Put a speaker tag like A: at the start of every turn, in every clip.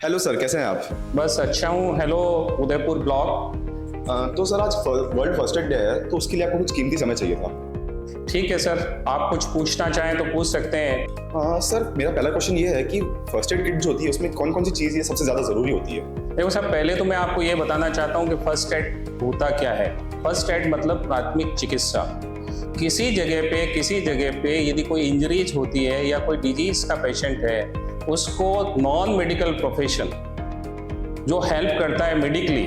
A: Hello sir, कैसे हैं आप?
B: बस अच्छा हूँ। Hello Udaipur block.
A: तो सर आज वर्ल्ड फर्स्ट एड डे है, तो उसके लिए आपको कुछ कीमती समय चाहिए था।
B: ठीक है सर, आप कुछ पूछना चाहें तो पूछ सकते हैं।
A: सर मेरा पहला क्वेश्चन ये है कि फर्स्ट एड किट जो होती है उसमें कौन कौन सी चीज़ ये सबसे ज़्यादा ज़रूरी होती है?
B: देखो सर, पहले तो मैं आपको ये बताना चाहता हूँ कि फर्स्ट एड होता क्या है। फर्स्ट एड मतलब प्राथमिक चिकित्सा। किसी जगह पे यदि कोई इंजरीज होती है या कोई डिजीज का पेशेंट है, उसको नॉन मेडिकल प्रोफेशन जो हेल्प करता है मेडिकली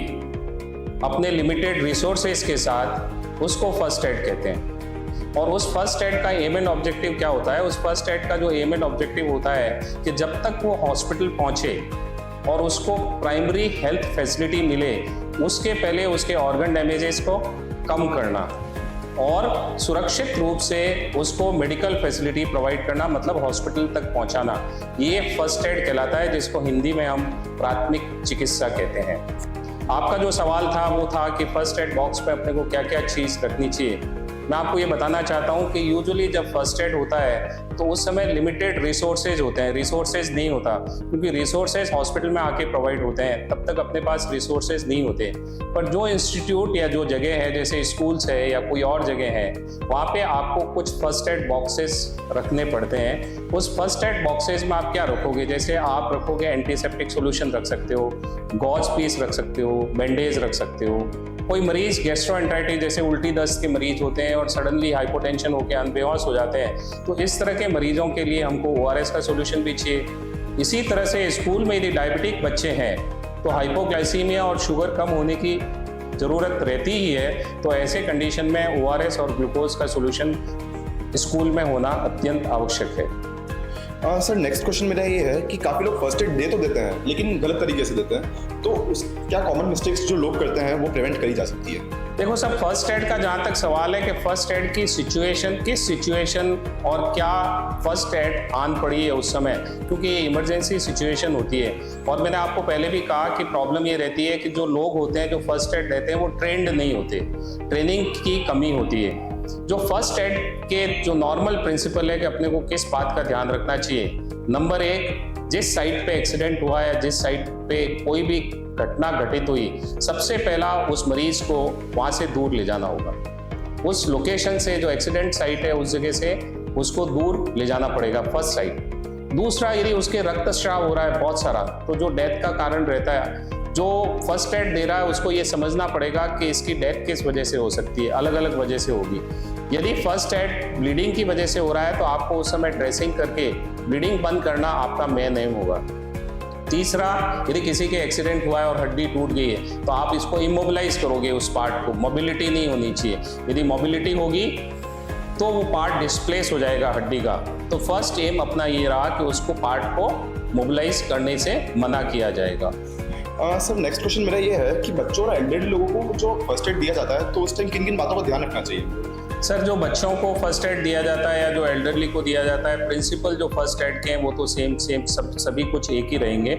B: अपने लिमिटेड रिसोर्सेज के साथ, उसको फर्स्ट एड कहते हैं। और उस फर्स्ट एड का एम एंड ऑब्जेक्टिव क्या होता है? उस फर्स्ट एड का जो एम एंड ऑब्जेक्टिव होता है कि जब तक वो हॉस्पिटल पहुंचे और उसको प्राइमरी हेल्थ फैसिलिटी मिले, उसके पहले उसके ऑर्गन डैमेजेस को कम करना और सुरक्षित रूप से उसको मेडिकल फैसिलिटी प्रोवाइड करना, मतलब हॉस्पिटल तक पहुंचाना, ये फर्स्ट एड कहलाता है, जिसको हिंदी में हम प्राथमिक चिकित्सा कहते हैं। आपका जो सवाल था वो था कि फर्स्ट एड बॉक्स पे अपने को क्या क्या चीज़ रखनी चाहिए। मैं आपको ये बताना चाहता हूँ कि यूजुअली जब फर्स्ट एड होता है तो उस समय लिमिटेड रिसोर्सेज होते हैं, रिसोर्सेज नहीं होता, क्योंकि रिसोर्सेज हॉस्पिटल में आके प्रोवाइड होते हैं, तब तक अपने पास रिसोर्सेज नहीं होते। पर जो इंस्टीट्यूट या जो जगह है, जैसे स्कूल्स है या कोई और जगह है, वहाँ पे आपको कुछ फर्स्ट एड बॉक्सेस रखने पड़ते हैं। उस फर्स्ट एड बॉक्सेस में आप क्या रखोगे? जैसे आप रखोगे एंटीसेप्टिक सोल्यूशन रख सकते हो, गॉज पीस रख सकते हो, बैंडेज रख सकते हो। कोई मरीज गैस्ट्रोएंटेराइटिस जैसे उल्टी दस्त के मरीज होते हैं और सडनली हाइपोटेंशन होकर अनबेहोश हो जाते हैं, तो इस तरह के मरीजों के लिए हमको ORS का सोल्यूशन भी चाहिए। इसी तरह से स्कूल में यदि डायबिटिक बच्चे हैं तो हाइपोग्लाइसीमिया और शुगर कम होने की ज़रूरत रहती ही है, तो ऐसे कंडीशन में ORS और ग्लूकोज का सोल्यूशन स्कूल में होना अत्यंत आवश्यक है।
A: सर नेक्स्ट क्वेश्चन मेरा ये है कि काफ़ी लोग फर्स्ट एड दे तो देते हैं लेकिन गलत तरीके से देते हैं, तो क्या कॉमन मिस्टेक्स जो लोग करते हैं वो प्रिवेंट करी जा सकती है?
B: देखो सब, फर्स्ट एड का जहाँ तक सवाल है कि फर्स्ट एड की सिचुएशन, किस सिचुएशन और क्या फर्स्ट एड आन पड़ी है उस समय, क्योंकि ये इमरजेंसी सिचुएशन होती है। और मैंने आपको पहले भी कहा कि प्रॉब्लम ये रहती है कि जो लोग होते हैं जो फर्स्ट एड देते हैं वो ट्रेंड नहीं होते, ट्रेनिंग की कमी होती है। जो फर्स्ट एड के जो नॉर्मल प्रिंसिपल है कि अपने को किस बात का ध्यान रखना चाहिए, नंबर 1, जिस साइट पे एक्सीडेंट हुआ है, जिस साइट पे कोई भी घटना घटित हुई, सबसे पहला उस मरीज को वहां से दूर ले जाना होगा। उस लोकेशन से, जो एक्सीडेंट साइट है उस जगह से उसको दूर ले जाना पड़ेगा, फर्स्ट साइट। दूसरा, यदि उसके रक्तस्राव हो रहा है बहुत सारा, तो जो डेथ का कारण रहता है, जो फर्स्ट एड दे रहा है उसको ये समझना पड़ेगा कि इसकी डेथ किस वजह से हो सकती है, अलग अलग वजह से होगी। यदि फर्स्ट एड ब्लीडिंग की वजह से हो रहा है तो आपको उस समय ड्रेसिंग करके ब्लीडिंग बंद करना आपका मेन एम होगा। तीसरा, यदि किसी के एक्सीडेंट हुआ है और हड्डी टूट गई है तो आप इसको इमोबिलाइज करोगे, उस पार्ट को, मोबिलिटी नहीं होनी चाहिए। यदि मोबिलिटी होगी तो वो पार्ट डिस्प्लेस हो जाएगा हड्डी का। तो फर्स्ट एम अपना ये रहा कि उसको पार्ट को मोबिलाइज करने से मना किया जाएगा।
A: सर नेक्स्ट क्वेश्चन मेरा ये है कि बच्चों और एल्डरली लोगों को जो फर्स्ट एड दिया जाता है तो उस टाइम किन किन बातों का ध्यान रखना चाहिए?
B: सर जो बच्चों को फर्स्ट एड दिया जाता है या जो एल्डरली को दिया जाता है, प्रिंसिपल जो फर्स्ट एड के हैं वो तो सेम सभी कुछ एक ही रहेंगे।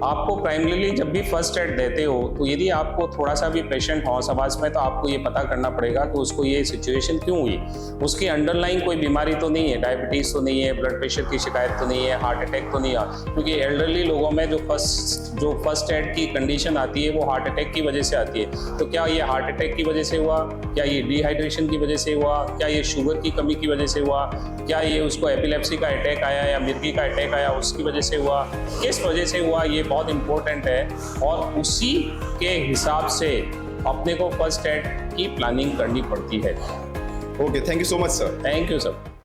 B: आपको प्राइमरीली जब भी फर्स्ट एड देते हो तो यदि आपको थोड़ा सा भी पेशेंट हो समाज में, तो आपको ये पता करना पड़ेगा कि उसको ये सिचुएशन क्यों हुई। उसकी अंडरलाइन कोई बीमारी तो नहीं है, डायबिटीज़ तो नहीं है, ब्लड प्रेशर की शिकायत तो नहीं है, हार्ट अटैक तो नहीं है, क्योंकि एल्डरली लोगों में जो फर्स्ट एड की कंडीशन आती है वो हार्ट अटैक की वजह से आती है। तो क्या ये हार्ट अटैक की वजह से हुआ, क्या ये डिहाइड्रेशन की वजह से हुआ, क्या ये शुगर की कमी की वजह से हुआ, क्या ये उसको एपिलेप्सी का अटैक आया या मिर्गी का अटैक आया उसकी वजह से हुआ, किस वजह से हुआ, ये बहुत इंपॉर्टेंट है। और उसी के हिसाब से अपने को फर्स्ट एड की प्लानिंग करनी पड़ती है।
A: Okay, thank you so much sir.
B: Thank you sir.